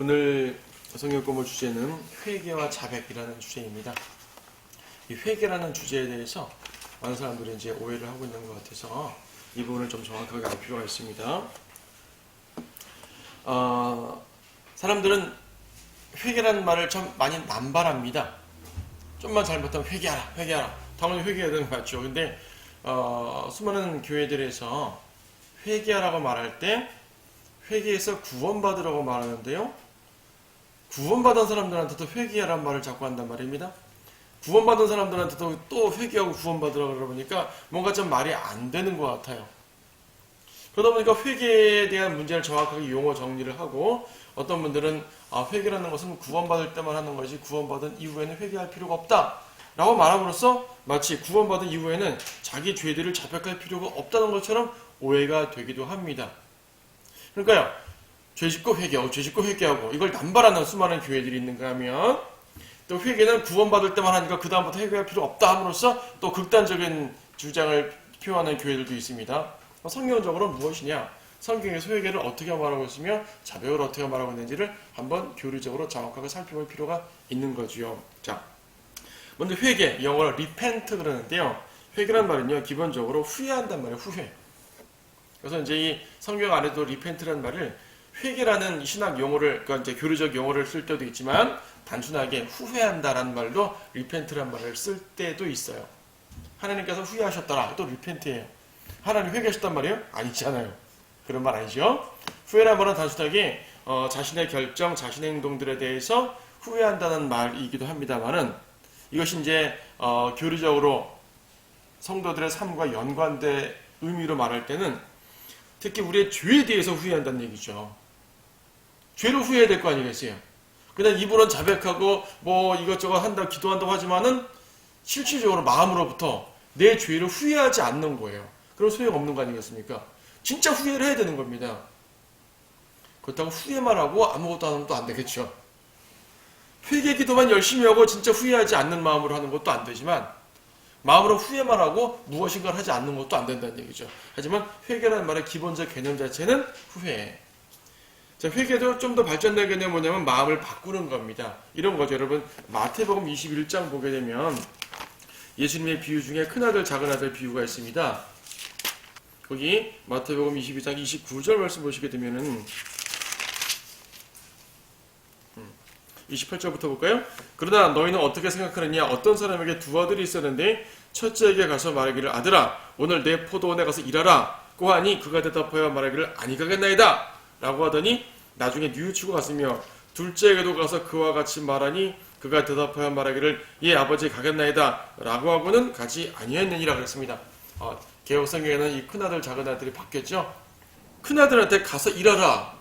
오늘 성경 공부 주제는 회개와 자백이라는 주제입니다. 이 회개라는 주제에 대해서 많은 사람들이 이제 오해를 하고 있는 것 같아서 이 부분을 좀 정확하게 알 필요가 있습니다. 사람들은 회개라는 말을 참 많이 남발합니다. 좀만 잘못하면 회개하라, 회개하라. 당연히 회개해야 되는 거 맞죠. 근데 수많은 교회들에서 회개하라고 말할 때 회개해서 구원받으라고 말하는데요. 구원받은 사람들한테도 회개하라는 말을 자꾸 한단 말입니다. 구원받은 사람들한테도 또 회개하고 구원받으라고 그러니까 뭔가 좀 말이 안 되는 것 같아요. 그러다 보니까 회개에 대한 문제를 정확하게 용어 정리를 하고 어떤 분들은 회개라는 것은 구원받을 때만 하는 것이 구원받은 이후에는 회개할 필요가 없다 라고 말함으로써 마치 구원받은 이후에는 자기 죄들을 자백할 필요가 없다는 것처럼 오해가 되기도 합니다. 그러니까요, 죄 짓고 회개하고 죄 짓고 회개하고 이걸 남발하는 수많은 교회들이 있는가 하면 또 회개는 구원받을 때만 하니까 그 다음부터 회개할 필요 없다 함으로써 또 극단적인 주장을 표현하는 교회들도 있습니다. 성경적으로 무엇이냐? 성경에서 회개를 어떻게 말하고 있으며 자백을 어떻게 말하고 있는지를 한번 교리적으로 정확하게 살펴볼 필요가 있는 거지요. 자, 먼저 회개, 영어로 repent 그러는데요. 회개란 말은요, 기본적으로 후회한단 말이에요. 후회. 그래서 이제 이 성경 안에도 repent라는 말을 회개라는 신학 용어를, 그러니까 이제 교리적 용어를 쓸 때도 있지만 단순하게 후회한다라는 말로 repent라는 말을 쓸 때도 있어요. 하나님께서 후회하셨더라. 또 repent예요. 하나님 회개하셨단 말이에요? 아니잖아요. 그런 말 아니죠? 후회라는 말은 단순하게 자신의 결정, 자신의 행동들에 대해서 후회한다는 말이기도 합니다만은 이것이 이제 교리적으로 성도들의 삶과 연관된 의미로 말할 때는 특히 우리의 죄에 대해서 후회한다는 얘기죠. 죄로 후회해야 될 거 아니겠어요? 그냥 입으로는 자백하고 뭐 이것저것 한다, 기도한다고 하지만은 실질적으로 마음으로부터 내 죄를 후회하지 않는 거예요. 그럼 소용없는 거 아니겠습니까? 진짜 후회를 해야 되는 겁니다. 그렇다고 후회만 하고 아무것도 안 하면 또 안 되겠죠. 회개 기도만 열심히 하고 진짜 후회하지 않는 마음으로 하는 것도 안 되지만 마음으로 후회만 하고 무엇인가를 하지 않는 것도 안 된다는 얘기죠. 하지만 회개라는 말의 기본적 개념 자체는 후회. 자, 회개도 좀 더 발전된 개념이 뭐냐면 마음을 바꾸는 겁니다. 이런 거죠. 여러분, 마태복음 21장 보게 되면 예수님의 비유 중에 큰아들 작은아들 비유가 있습니다. 거기 마태복음 22장 29절 말씀 보시게 되면은 28절부터 볼까요? 그러나 너희는 어떻게 생각하느냐? 어떤 사람에게 두 아들이 있었는데 첫째에게 가서 말하기를 아들아 오늘 내 포도원에 가서 일하라 고 하니 그가 대답하여 말하기를 아니 가겠나이다 라고 하더니 나중에 뉘우치고 갔으며 둘째에게도 가서 그와 같이 말하니 그가 대답하여 말하기를 예 아버지 가겠나이다 라고 하고는 가지 아니했느니라 그랬습니다. 개혁성경에는 이 큰아들 작은아들이 바뀌었죠. 큰아들한테 가서 일하라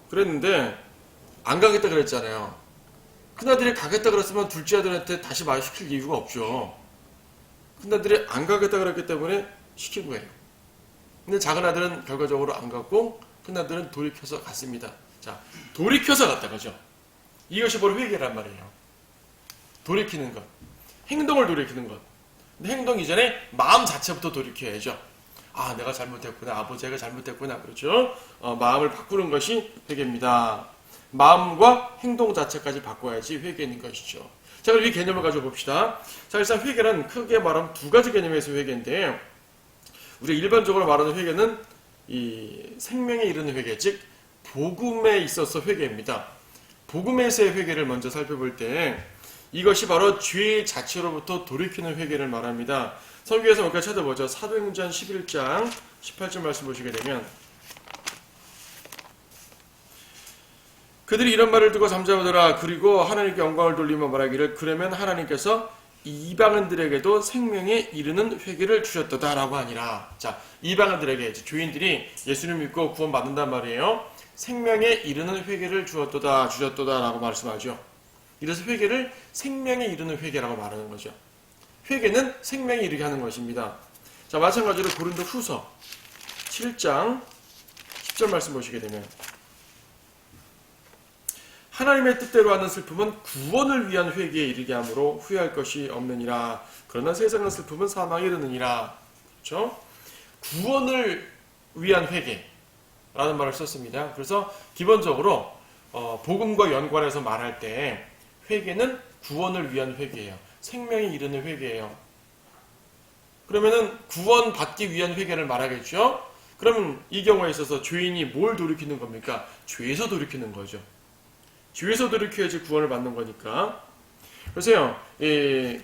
그랬는데 안 가겠다 그랬잖아요. 큰아들이 가겠다 그랬으면 둘째 아들한테 다시 말시킬 이유가 없죠. 큰아들이 안 가겠다 그랬기 때문에 시킨 거예요. 근데 작은아들은 결과적으로 안 갔고 큰아들은 돌이켜서 갔습니다. 자, 돌이켜서 갔다 가죠. 이것이 바로 회개란 말이에요. 돌이키는 것. 행동을 돌이키는 것. 근데 행동 이전에 마음 자체부터 돌이켜야죠. 아, 내가 잘못했구나. 아버지가 잘못했구나. 그렇죠? 마음을 바꾸는 것이 회개입니다. 마음과 행동 자체까지 바꿔야지 회개인 것이죠. 자, 그럼 이 개념을 가지고 봅시다. 자, 일단 회개는 크게 말하면 두 가지 개념에서 회개인데, 우리가 일반적으로 말하는 회개는 이 생명에 이르는 회개, 즉 복음에 있어서 회개입니다. 복음에서의 회개를 먼저 살펴볼 때 이것이 바로 죄 자체로부터 돌이키는 회개를 말합니다. 성경에서 몇 가지 찾아보죠. 사도행전 11장 18절 말씀 보시게 되면 그들이 이런 말을 듣고 잠잠하더라. 그리고 하나님께 영광을 돌리며 말하기를 그러면 하나님께서 이방인들에게도 생명에 이르는 회개를 주셨도다 라고 하니라. 자, 이방인들에게 죄인들이 예수님 믿고 구원받는단 말이에요. 생명에 이르는 회개를 주셨도다 라고 말씀하죠. 이래서 회개를 생명에 이르는 회개라고 말하는 거죠. 회개는 생명에 이르게 하는 것입니다. 자, 마찬가지로 고린도 후서 7장 10절 말씀 보시게 되면 하나님의 뜻대로 하는 슬픔은 구원을 위한 회개에 이르게 하므로 후회할 것이 없느니라. 그러나 세상의 슬픔은 사망에 이르느니라. 그렇죠? 구원을 위한 회개라는 말을 썼습니다. 그래서 기본적으로 복음과 연관해서 말할 때 회개는 구원을 위한 회개예요. 생명에 이르는 회개예요. 그러면은 구원받기 위한 회개를 말하겠죠? 그러면 이 경우에 있어서 죄인이 뭘 돌이키는 겁니까? 죄에서 돌이키는 거죠. 죄에서 돌이켜야지 구원을 받는 거니까. 그래서요,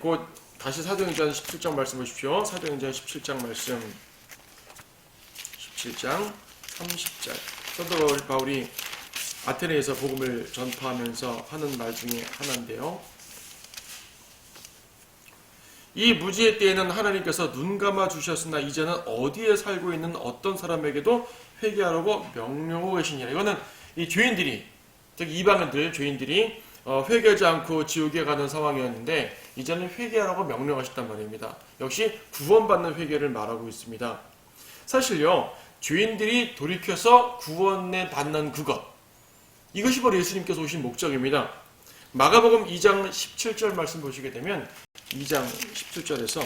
곧 다시 사도행전 17장 말씀 보십시오. 사도행전 17장 말씀. 17장 30절. 사도 바울이 아테네에서 복음을 전파하면서 하는 말 중에 하나인데요. 이 무지의 때에는 하나님께서 눈 감아 주셨으나 이제는 어디에 살고 있는 어떤 사람에게도 회개하라고 명령하고 계시니라. 이거는 이 죄인들이, 즉 이방인들 죄인들이 회개하지 않고 지옥에 가는 상황이었는데 이제는 회개하라고 명령하셨단 말입니다. 역시 구원받는 회개를 말하고 있습니다. 사실요, 죄인들이 돌이켜서 구원을 받는 그것, 이것이 바로 예수님께서 오신 목적입니다. 마가복음 2장 17절 말씀 보시게 되면 2장 17절에서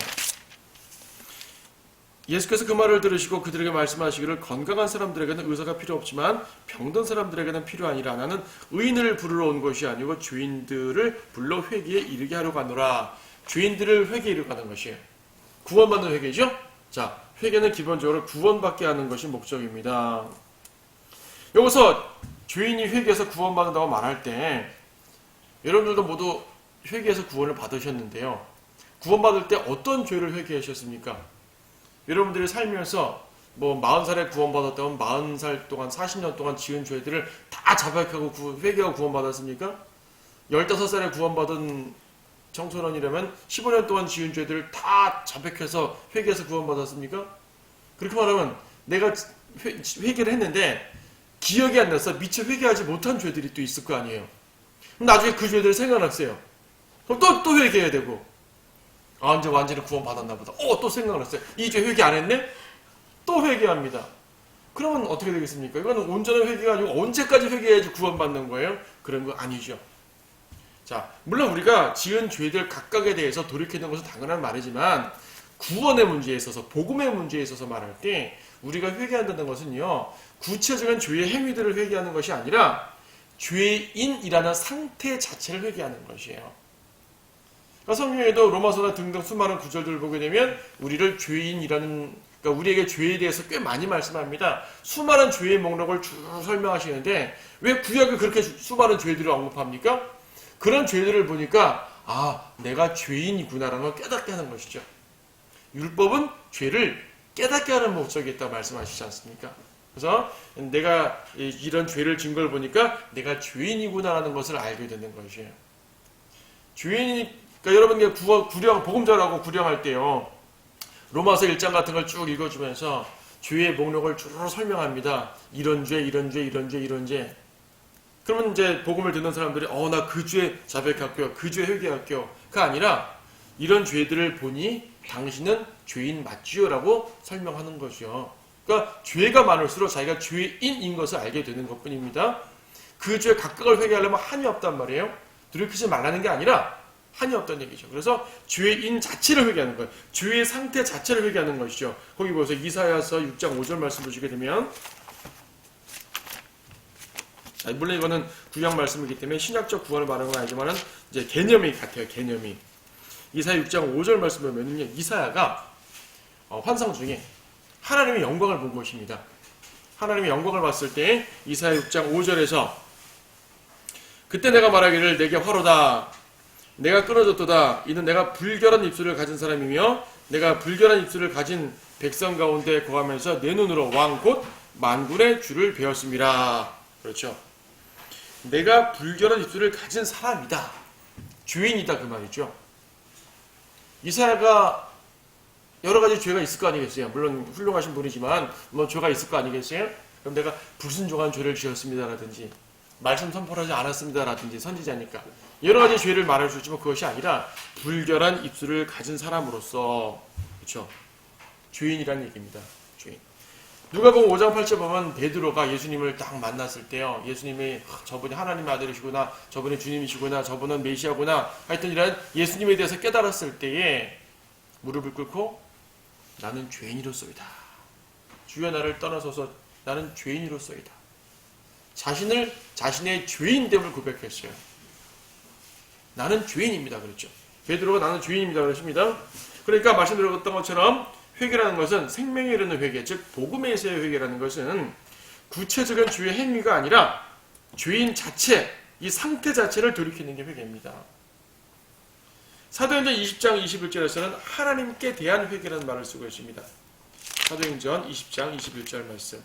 예수께서 그 말을 들으시고 그들에게 말씀하시기를 건강한 사람들에게는 의사가 필요 없지만 병든 사람들에게는 필요하니라. 나는 의인을 부르러 온 것이 아니고 죄인들을 불러 회개에 이르게 하려고 하노라. 죄인들을 회개에 이르게 하는 것이에요. 구원받는 회개죠. 자, 회개는 기본적으로 구원받게 하는 것이 목적입니다. 여기서 죄인이 회개해서 구원받는다고 말할 때 여러분들도 모두 회개해서 구원을 받으셨는데요. 구원받을 때 어떤 죄를 회개하셨습니까? 여러분들이 살면서 40살에 구원받았다면 40살 동안 40년 동안 지은 죄들을 다 자백하고 회개하고 구원받았습니까? 15살에 구원받은 청소년이라면 15년 동안 지은 죄들을 다 자백해서 회개해서 구원받았습니까? 그렇게 말하면 내가 회개를 했는데 기억이 안 나서 미처 회개하지 못한 죄들이 또 있을 거 아니에요. 나중에 그 죄들이 생각났어요. 그럼 또 회개해야 되고, 이제 완전히 구원받았나 보다. 또 생각났어요. 이 죄 회개 안 했네? 또 회개합니다. 그러면 어떻게 되겠습니까? 이거는 온전한 회개가 아니고 언제까지 회개해야지 구원받는 거예요? 그런 거 아니죠. 자, 물론 우리가 지은 죄들 각각에 대해서 돌이키는 것은 당연한 말이지만 구원의 문제에 있어서, 복음의 문제에 있어서 말할 때 우리가 회개한다는 것은요, 구체적인 죄의 행위들을 회개하는 것이 아니라 죄인이라는 상태 자체를 회개하는 것이에요. 그러니까 성경에도 로마서나 등등 수많은 구절들을 보게 되면 우리를 죄인이라는, 그러니까 우리에게 죄에 대해서 꽤 많이 말씀합니다. 수많은 죄의 목록을 쭉 설명하시는데 왜 구약에 그렇게 수많은 죄들을 언급합니까? 그런 죄들을 보니까 내가 죄인이구나라는 걸 깨닫게 하는 것이죠. 율법은 죄를 깨닫게 하는 목적이 있다고 말씀하시지 않습니까? 그래서 내가 이런 죄를 진 걸 보니까 내가 죄인이구나라는 것을 알게 되는 것이에요. 그러니까 여러분이 복음자라고 구령할 때요, 로마서 1장 같은 걸 쭉 읽어주면서 죄의 목록을 쭉 설명합니다. 이런 죄, 이런 죄, 이런 죄, 이런 죄. 그러면 이제 복음을 듣는 사람들이 나 그 죄 자백할게요. 그 죄 회개할게요.가 아니라 이런 죄들을 보니 당신은 죄인 맞지요라고 설명하는 거죠. 그러니까 죄가 많을수록 자기가 죄인인 것을 알게 되는 것뿐입니다. 그 죄 각각을 회개하려면 한이 없단 말이에요. 돌이키지 말라는 게 아니라 한이 없다는 얘기죠. 그래서 죄인 자체를 회개하는 거예요. 죄의 상태 자체를 회개하는 것이죠. 거기 보세요. 이사야서 6장 5절 말씀 보시게 되면, 물론 이거는 구약 말씀이기 때문에 신약적 구원을 말하는 건 아니지만은 이제 개념이 같아요. 개념이. 이사야 6장 5절 말씀 보면은요, 이사야가 환상 중에 하나님의 영광을 본 것입니다. 하나님의 영광을 봤을 때 이사야 6장 5절에서 그때 내가 말하기를 내게 화로다, 내가 끊어졌도다. 이는 내가 불결한 입술을 가진 사람이며 내가 불결한 입술을 가진 백성 가운데 거하면서 내 눈으로 왕 곧 만군의 주를 배웠습니다. 그렇죠. 내가 불결한 입술을 가진 사람이다. 죄인이다 그 말이죠. 이사야가 여러 가지 죄가 있을 거 아니겠어요. 물론 훌륭하신 분이지만 죄가 있을 거 아니겠어요. 그럼 내가 불순종한 죄를 지었습니다라든지 말씀 선포하지 않았습니다라든지 선지자니까 여러 가지 죄를 말할 수 있지만 그것이 아니라 불결한 입술을 가진 사람으로서, 그렇죠, 죄인이라는 얘기입니다. 죄인. 누가복음 5장 8절 보면 베드로가 예수님을 딱 만났을 때요, 예수님이 저분이 하나님의 아들이시구나, 저분이 주님이시구나, 저분은 메시아구나, 하여튼 이런 예수님에 대해서 깨달았을 때에 무릎을 꿇고 나는 죄인이로소이다. 주여 나를 떠나소서, 나는 죄인이로소이다. 자신의 죄인됨을 고백했어요. 나는 죄인입니다. 그랬죠. 베드로가 나는 죄인입니다. 그랬습니다. 그러니까 말씀드렸던 것처럼 회개라는 것은 생명에 이르는 회개, 즉 복음에서의 회개라는 것은 구체적인 죄의 행위가 아니라 죄인 자체, 이 상태 자체를 돌이키는 게 회개입니다. 사도행전 20장 21절에서는 하나님께 대한 회개라는 말을 쓰고 있습니다. 사도행전 20장 21절 말씀.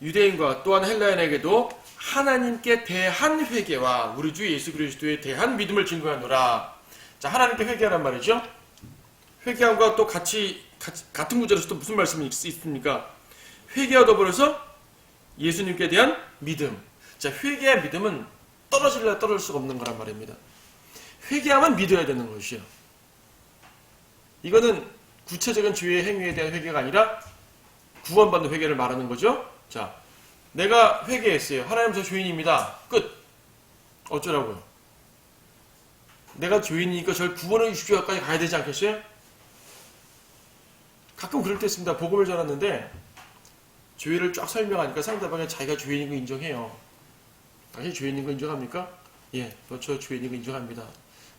유대인과 또한 헬라인에게도 하나님께 대한 회개와 우리 주 예수 그리스도에 대한 믿음을 증거하노라. 자, 하나님께 회개하란 말이죠. 회개함과 또 같은 구절에서 또 무슨 말씀이 있습니까? 회개와 더불어서 예수님께 대한 믿음. 자, 회개와 믿음은 떨어질래 떨어질 수가 없는 거란 말입니다. 회개하면 믿어야 되는 것이요. 이거는 구체적인 죄의 행위에 대한 회개가 아니라 구원받는 회개를 말하는 거죠. 자, 내가 회개했어요. 하나님 저 죄인입니다. 끝. 어쩌라고요? 내가 죄인이니까 저를 구원해 주십시오까지 가야 되지 않겠어요? 가끔 그럴 때 있습니다. 복음을 전하는데 죄를 쫙 설명하니까 상대방이 자기가 죄인인 거 인정해요. 당신 죄인인 거 인정합니까? 예, 저 죄인인 거 인정합니다.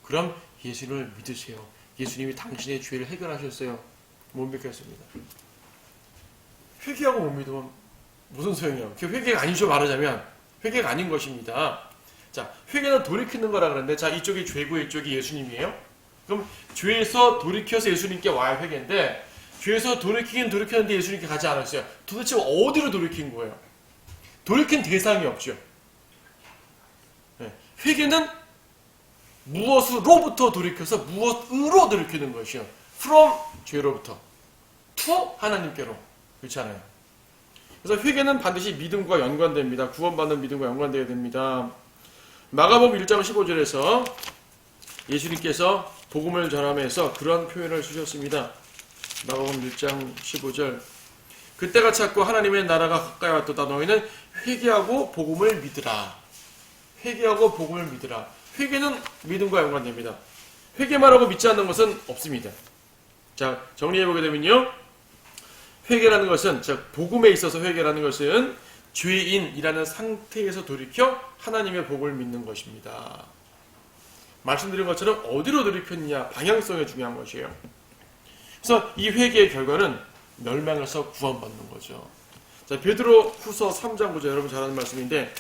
그럼 예수님을 믿으세요. 예수님이 당신의 죄를 해결하셨어요. 못 믿겠습니다. 회개하고 못 믿으면 무슨 소용이에요? 회개가 아니죠. 말하자면 회개가 아닌 것입니다. 자, 회개는 돌이키는 거라 그러는데, 자, 이쪽이 죄고 이쪽이 예수님이에요. 그럼 죄에서 돌이켜서 예수님께 와야 회개인데, 죄에서 돌이키긴 돌이켰는데 예수님께 가지 않았어요. 도대체 어디로 돌이킨 거예요? 돌이킨 대상이 없죠. 네. 회개는 무엇으로부터 돌이켜서 무엇으로 돌이키는 것이요. from 죄로부터 to 하나님께로. 그렇지 않아요? 그래서 회개는 반드시 믿음과 연관됩니다. 구원받는 믿음과 연관되어야 됩니다. 마가복음 1장 15절에서 예수님께서 복음을 전하면서 그런 표현을 쓰셨습니다. 마가복음 1장 15절. 그때가 찼고 하나님의 나라가 가까이 왔도다. 너희는 회개하고 복음을 믿으라. 회개하고 복음을 믿으라. 회개는 믿음과 연관됩니다. 회개만 하고 믿지 않는 것은 없습니다. 자, 정리해보게 되면요. 회개라는 것은, 즉 복음에 있어서 회개라는 것은 죄인이라는 상태에서 돌이켜 하나님의 복을 믿는 것입니다. 말씀드린 것처럼 어디로 돌이켰느냐, 방향성이 중요한 것이에요. 그래서 이 회개의 결과는 멸망에서 구원받는 거죠. 자, 베드로 후서 3장 9절, 여러분 잘 아는 말씀인데,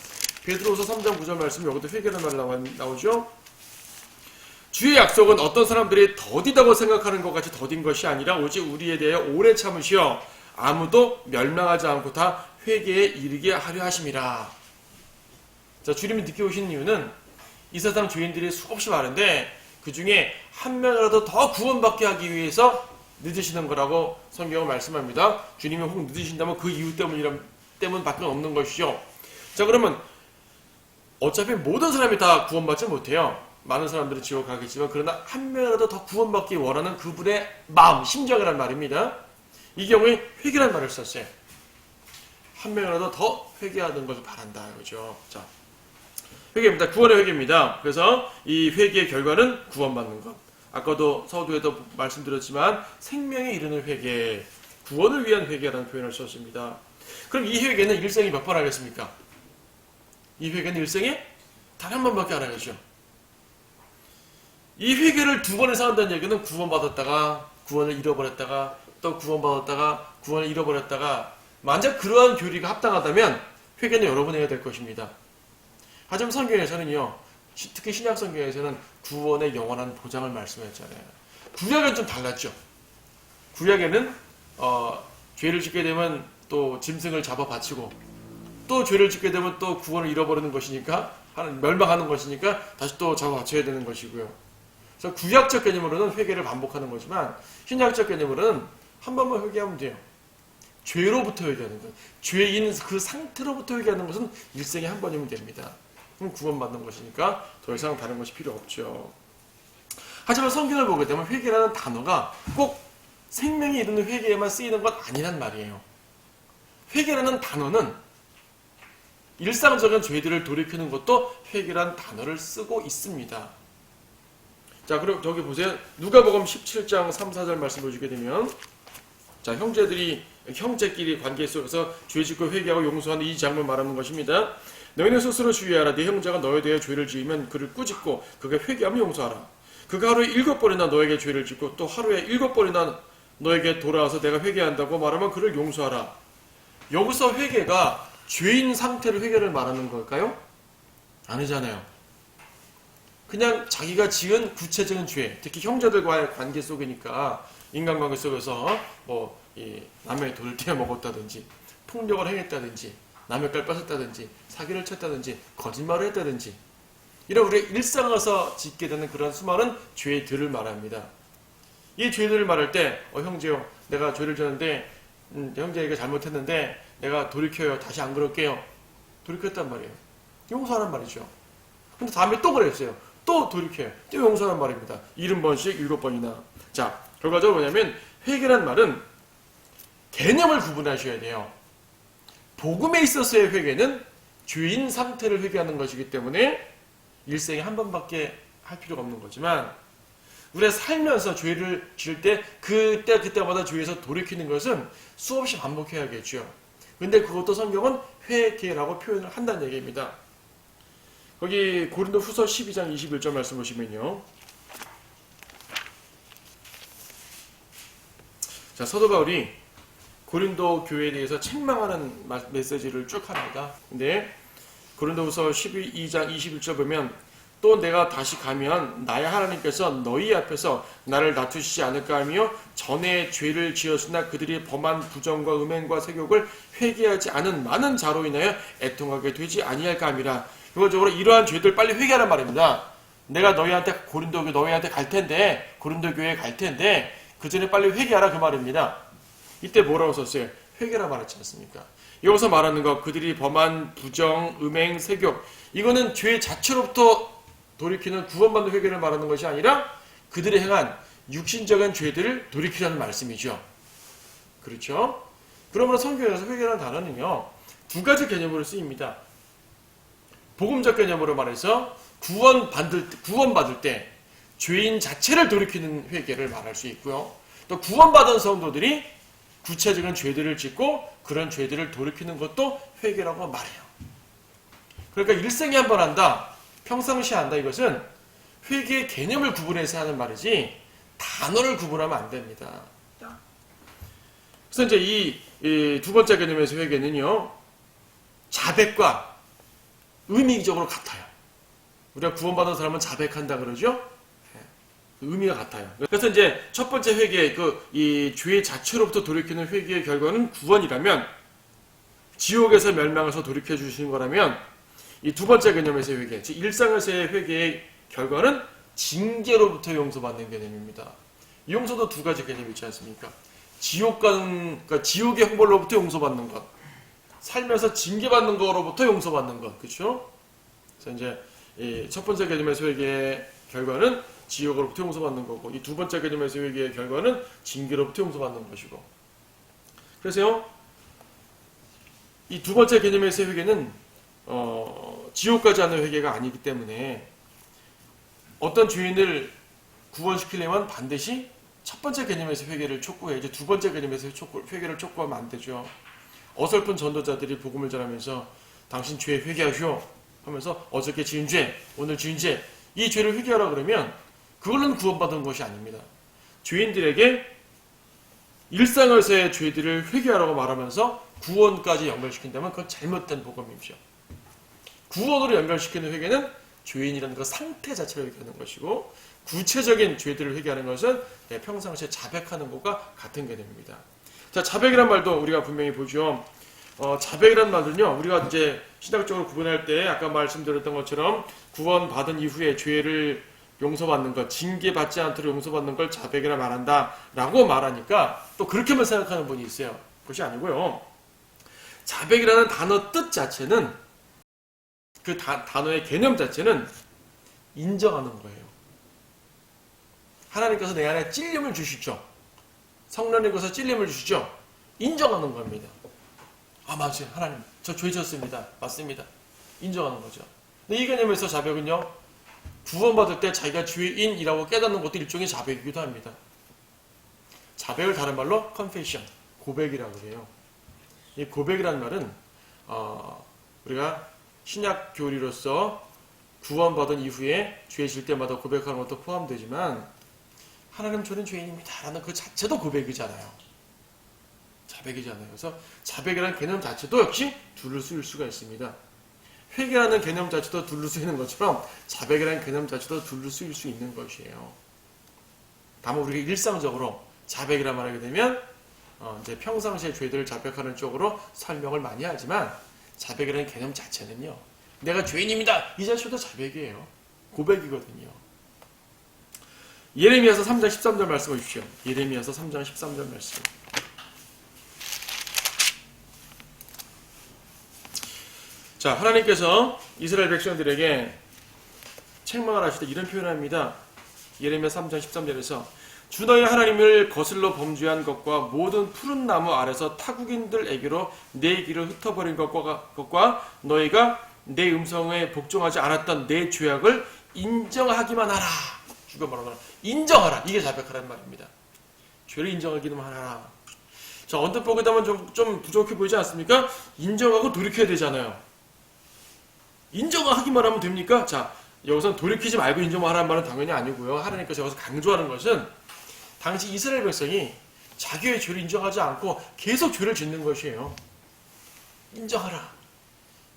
베드로 후서 3장 9절 말씀이 여기도 회개라는 말이 나오죠. 주의 약속은 어떤 사람들이 더디다고 생각하는 것 같이 더딘 것이 아니라 오직 우리에 대해 오래 참으시어 아무도 멸망하지 않고 다 회개에 이르게 하려 하심이라. 자, 주님이 늦게 오신 이유는 이 세상 죄인들이 수없이 많은데 그 중에 한 명이라도 더 구원받게 하기 위해서 늦으시는 거라고 성경은 말씀합니다. 주님이 혹 늦으신다면 그 이유 때문밖에 없는 것이죠. 자, 그러면 어차피 모든 사람이 다 구원받지 못해요. 많은 사람들이 지옥 가겠지만, 그러나 한 명이라도 더 구원받기 원하는 그분의 마음, 심정이란 말입니다. 이 경우에 회개란 말을 썼어요. 한 명이라도 더 회개하는 것을 바란다. 그죠? 자, 회개입니다. 구원의 회개입니다. 그래서 이 회개의 결과는 구원받는 것. 아까도 서두에도 말씀드렸지만 생명에 이르는 회개, 구원을 위한 회개라는 표현을 썼습니다. 그럼 이 회개는 일생에 몇 번 하겠습니까? 이 회개는 일생에 단 한 번밖에 안 하겠죠. 이 회개를 두 번 이상 한다는 얘기는 구원받았다가 구원을 잃어버렸다가 또 구원받았다가 구원을 잃어버렸다가, 만약 그러한 교리가 합당하다면 회개는 여러 번 해야 될 것입니다. 하지만 성경에서는요, 특히 신약 성경에서는 구원의 영원한 보장을 말씀했잖아요. 구약은 좀 달랐죠. 구약에는 죄를 짓게 되면 또 짐승을 잡아 바치고, 또 죄를 짓게 되면 또 구원을 잃어버리는 것이니까, 멸망하는 것이니까 다시 또 잡아 바쳐야 되는 것이고요. 그래서 구약적 개념으로는 회개를 반복하는 거지만 신약적 개념으로는 한 번만 회개하면 돼요. 죄로부터 회개하는 것, 죄인 그 상태로부터 회개하는 것은 일생에 한 번이면 됩니다. 그럼 구원받는 것이니까 더 이상 다른 것이 필요 없죠. 하지만 성경을 보게 되면 회개라는 단어가 꼭 생명이 이르는 회개에만 쓰이는 건 아니란 말이에요. 회개라는 단어는 일상적인 죄들을 돌이키는 것도 회개라는 단어를 쓰고 있습니다. 자, 그럼 저기 보세요. 누가복음 17장 3, 4절 말씀 보시게 되면, 자, 형제들이 형제끼리 관계 속에서 죄 짓고 회개하고 용서하는 이 장면을 말하는 것입니다. 너희는 스스로 주의하라. 네 형제가 너에 대해 죄를 지으면 그를 꾸짖고 그가 회개하면 용서하라. 그가 하루에 7번이나 너에게 죄를 짓고 또 하루에 7번이나 너에게 돌아와서 내가 회개한다고 말하면 그를 용서하라. 여기서 회개가 죄인 상태를 회개를 말하는 걸까요? 아니잖아요. 그냥 자기가 지은 구체적인 죄, 특히 형제들과의 관계 속이니까 인간관계 속에서 남의 돈을 떼어 먹었다든지 폭력을 행했다든지 남의 깔 뺏었다든지 사기를 쳤다든지 거짓말을 했다든지 이런 우리의 일상에서 짓게 되는 그런 수많은 죄들을 말합니다. 이 죄들을 말할 때 형제요, 내가 죄를 졌는데 형제에게 잘못했는데 내가 돌이켜요. 다시 안 그럴게요. 돌이켰단 말이에요. 용서하란 말이죠. 근데 다음에 또 그랬어요. 또 돌이켜요. 또 용서하란 말입니다. 70번씩 7번이나. 자, 결과적으로 뭐냐면 회개란 말은 개념을 구분하셔야 돼요. 복음에 있어서의 회개는 죄인 상태를 회개하는 것이기 때문에 일생에 한 번밖에 할 필요가 없는 거지만 우리가 살면서 죄를 지을 때 그때마다 죄에서 돌이키는 것은 수없이 반복해야겠죠. 근데 그것도 성경은 회개라고 표현을 한다는 얘기입니다. 거기 고린도 후서 12장 21절 말씀 보시면요. 자, 사도 바울이 고린도 교회에 대해서 책망하는 메시지를 쭉 합니다. 근데 고린도후서 12장 21절 보면 또 내가 다시 가면 나의 하나님께서 너희 앞에서 나를 낮추시지 않을까 하며 전에 죄를 지었으나 그들이 범한 부정과 음행과 세욕을 회개하지 않은 많은 자로 인하여 애통하게 되지 아니할까 함이라. 결과적으로 이러한 죄들 빨리 회개하란 말입니다. 내가 너희한테 갈 텐데 고린도 교회에 갈 텐데 그 전에 빨리 회개하라 그 말입니다. 이때 뭐라고 썼어요? 회개라 말했지 않습니까? 여기서 말하는 것, 그들이 범한 부정, 음행, 세욕, 이거는 죄 자체로부터 돌이키는 구원받는 회개를 말하는 것이 아니라 그들이 행한 육신적인 죄들을 돌이키라는 말씀이죠. 그렇죠? 그러므로 성경에서 회개라는 단어는요, 두 가지 개념으로 쓰입니다. 복음적 개념으로 말해서 구원받을 때 죄인 자체를 돌이키는 회개를 말할 수 있고요. 또 구원받은 성도들이 구체적인 죄들을 짓고 그런 죄들을 돌이키는 것도 회개라고 말해요. 그러니까 일생에 한 번 한다, 평상시에 한다, 이것은 회개의 개념을 구분해서 하는 말이지 단어를 구분하면 안 됩니다. 그래서 이제 이 두 번째 개념에서 회개는요, 자백과 의미적으로 같아요. 우리가 구원받은 사람은 자백한다 그러죠? 의미가 같아요. 그래서 이제 첫 번째 회개, 이 죄 자체로부터 돌이키는 회개의 결과는 구원이라면, 지옥에서 멸망해서 돌이켜 주시는 거라면, 이 두 번째 개념에서의 회개, 즉 일상에서의 회개의 결과는 징계로부터 용서받는 개념입니다. 용서도 두 가지 개념이 있지 않습니까? 그러니까 지옥의 형벌로부터 용서받는 것, 살면서 징계받는 거로부터 용서받는 것, 그렇죠? 그래서 이제 이 첫 번째 개념에서 회개의 결과는 지옥으로부터 용서받는 거고, 이 두 번째 개념에서 회개의 결과는 징계로부터 용서받는 것이고. 그래서요, 이 두 번째 개념에서의 회개는 지옥까지 하는 회개가 아니기 때문에 어떤 죄인을 구원시키려면 반드시 첫 번째 개념에서 회개를 촉구해야지 두 번째 개념에서 회개를 촉구하면 안 되죠. 어설픈 전도자들이 복음을 전하면서 당신 죄 회개하시오 하면서 어저께 지은 죄, 오늘 지은 죄, 이 죄를 회개하라 그러면 그걸로는 구원받은 것이 아닙니다. 죄인들에게 일상에서의 죄들을 회개하라고 말하면서 구원까지 연결시킨다면 그건 잘못된 복음이죠. 구원으로 연결시키는 회개는 죄인이라는 그 상태 자체를 회개하는 것이고, 구체적인 죄들을 회개하는 것은 평상시에 자백하는 것과 같은 개념입니다. 자, 자백이란 말도 우리가 분명히 보죠. 자백이란 말은요, 우리가 이제 신학적으로 구분할 때 아까 말씀드렸던 것처럼 구원받은 이후에 죄를 용서받는 것, 징계받지 않도록 용서받는 걸 자백이라 말한다 라고 말하니까 또 그렇게만 생각하는 분이 있어요. 그것이 아니고요, 자백이라는 단어 뜻 자체는, 그 단어의 개념 자체는 인정하는 거예요. 하나님께서 내 안에 찔림을 주시죠. 성령님께서 찔림을 주시죠. 인정하는 겁니다. 아, 맞아요. 하나님, 저 죄 졌습니다. 맞습니다. 인정하는 거죠. 근데 이 개념에서 자백은요, 구원받을 때 자기가 죄인이라고 깨닫는 것도 일종의 자백이기도 합니다. 자백을 다른 말로 confession, 고백이라고 그래요. 이 고백이라는 말은 우리가 신약 교리로서 구원받은 이후에 죄 질 때마다 고백하는 것도 포함되지만 하나님 저는 죄인입니다 라는 그 자체도 고백이잖아요. 자백이잖아요. 그래서 자백이라는 개념 자체도 역시 둘로 쓰일 수가 있습니다. 회개라는 개념 자체도 둘로 쓰이는 것처럼 자백이라는 개념 자체도 둘로 쓰일 수 있는 것이에요. 다만 우리가 일상적으로 자백이라 말하게 되면 이제 평상시에 죄들을 자백하는 쪽으로 설명을 많이 하지만 자백이라는 개념 자체는요. 내가 죄인입니다. 이 자체도 자백이에요. 고백이거든요. 예레미야서 3장 13절 말씀 보십시오. 예레미야서 3장 13절 말씀. 자, 하나님께서 이스라엘 백성들에게 책망을 하실 때 이런 표현을 합니다. 예레미야 3장 13절에서 주 너희 하나님을 거슬러 범죄한 것과 모든 푸른 나무 아래서 타국인들에게로 내 길을 흩어버린 것과 너희가 내 음성에 복종하지 않았던 내 죄악을 인정하기만 하라. 주가 뭐라고 하나? 인정하라. 이게 자백하라는 말입니다. 죄를 인정하기만 하라. 자, 언뜻 보게 되면 좀 부족해 보이지 않습니까? 인정하고 돌이켜야 되잖아요. 인정하기만 하면 됩니까? 자, 여기서 돌이키지 말고 인정하라는 말은 당연히 아니고요. 하나님께서 여기서 강조하는 것은 당시 이스라엘 백성이 자기의 죄를 인정하지 않고 계속 죄를 짓는 것이에요. 인정하라.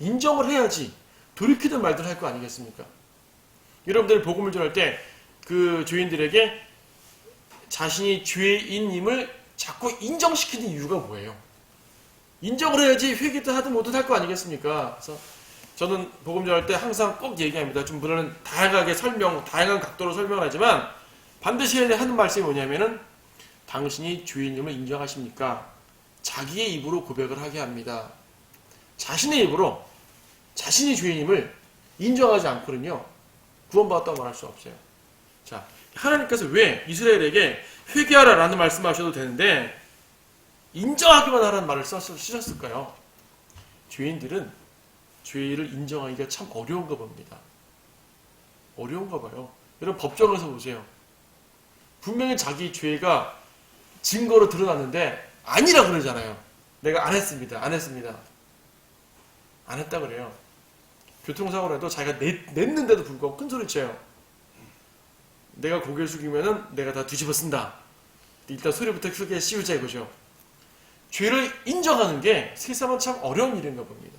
인정을 해야지 돌이키든 말든 할 거 아니겠습니까? 여러분들이 복음을 전할 때 그 죄인들에게 자신이 죄인임을 자꾸 인정시키는 이유가 뭐예요? 인정을 해야지 회개도 하든 뭐든 할 거 아니겠습니까? 그래서 저는 복음 전할 때 항상 꼭 얘기합니다. 좀 물론 다양하게 다양한 각도로 설명을 하지만 반드시 해야 하는 말씀이 뭐냐면은 당신이 죄인임을 인정하십니까? 자기의 입으로 고백을 하게 합니다. 자신의 입으로 자신이 죄인임을 인정하지 않고는요 구원받았다고 말할 수 없어요. 자, 하나님께서 왜 이스라엘에게 회개하라 라는 말씀하셔도 되는데 인정하기만 하라는 말을 쓰셨을까요? 죄인들은 죄를 인정하기가 참 어려운가 봅니다. 어려운가 봐요. 여러분 법정에서 보세요. 분명히 자기 죄가 증거로 드러났는데 아니라 그러잖아요. 내가 안 했습니다. 안 했다 그래요. 교통사고를 해도 자기가 냈는데도 불구하고 큰 소리 쳐요. 내가 고개를 숙이면은 내가 다 뒤집어 쓴다. 일단 소리부터 크게 씌우자 이거죠. 죄를 인정하는 게 세상은 참 어려운 일인가 봅니다.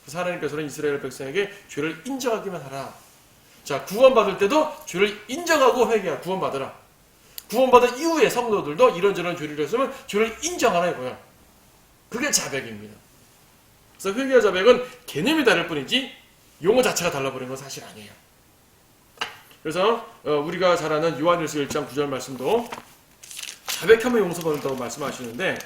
그래서 하나님께서는 이스라엘 백성에게 죄를 인정하기만 하라. 자, 구원받을 때도 죄를 인정하고 회개하라. 구원받으라. 구원받은 이후에 성도들도 이런저런 죄를 했으면 죄를 인정하라 이거야. 그게 자백입니다. 그래서 회개와 자백은 개념이 다를 뿐이지 용어 자체가 달라버린 건 사실 아니에요. 그래서 우리가 잘 아는 요한일서 1장 9절 말씀도 자백하면 용서받는다고 말씀하시는데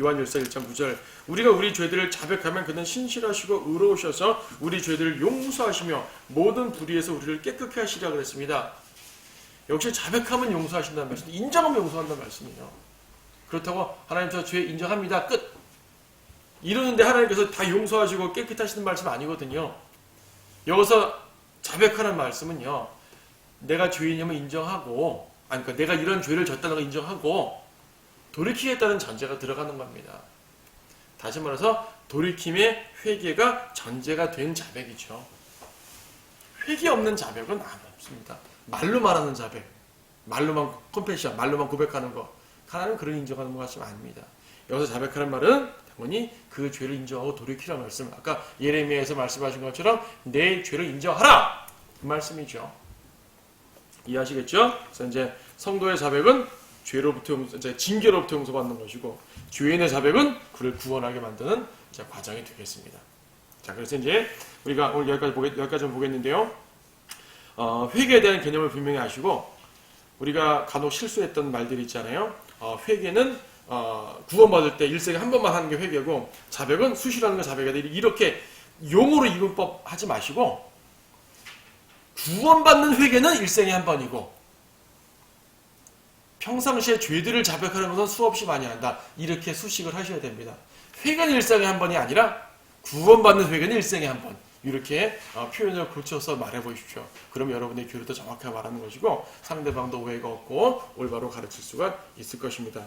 요한일서 1장 9절 우리가 우리 죄들을 자백하면 그는 신실하시고 의로우셔서 우리 죄들을 용서하시며 모든 불의에서 우리를 깨끗게 하시리라 그랬습니다. 역시 자백하면 용서하신다는 말씀, 인정하면 용서한다는 말씀이에요. 그렇다고 하나님 저 죄 인정합니다. 끝. 이러는데 하나님께서 다 용서하시고 깨끗게 하시는 말씀 아니거든요. 여기서 자백하는 말씀은요. 내가 죄인임을 인정하고 그러니까 내가 이런 죄를 졌다는 걸 인정하고 돌이키겠다는 전제가 들어가는 겁니다. 다시 말해서 돌이킴의 회개가 전제가 된 자백이죠. 회개 없는 자백은 없습니다. 말로 말하는 자백, 말로만 컴패션, 말로만 고백하는 거 하나는 그런 인정하는 것 같지는 아닙니다. 여기서 자백하는 말은 당연히 그 죄를 인정하고 돌이키라는 말씀. 아까 예레미야에서 말씀하신 것처럼 내 죄를 인정하라 그 말씀이죠. 이해하시겠죠? 그래서 이제 성도의 자백은 죄로부터 징계로부터 용서받는 것이고 죄인의 자백은 그를 구원하게 만드는 과정이 되겠습니다. 자, 그래서 이제 우리가 오늘 여기까지 보겠는데요. 회개에 대한 개념을 분명히 아시고 우리가 간혹 실수했던 말들이 있잖아요. 회개는 구원받을 때 일생에 한 번만 하는 게 회개고 자백은 수시라는 게 자백이다. 이렇게 용어로 이분법 하지 마시고 구원받는 회개는 일생에 한 번이고 평상시에 죄들을 자백하는 것은 수없이 많이 한다. 이렇게 수식을 하셔야 됩니다. 회개는 일생에 한 번이 아니라 구원받는 회개는 일생에 한 번. 이렇게 표현을 고쳐서 말해보십시오. 그럼 여러분의 교리도 정확하게 말하는 것이고 상대방도 오해가 없고 올바로 가르칠 수가 있을 것입니다.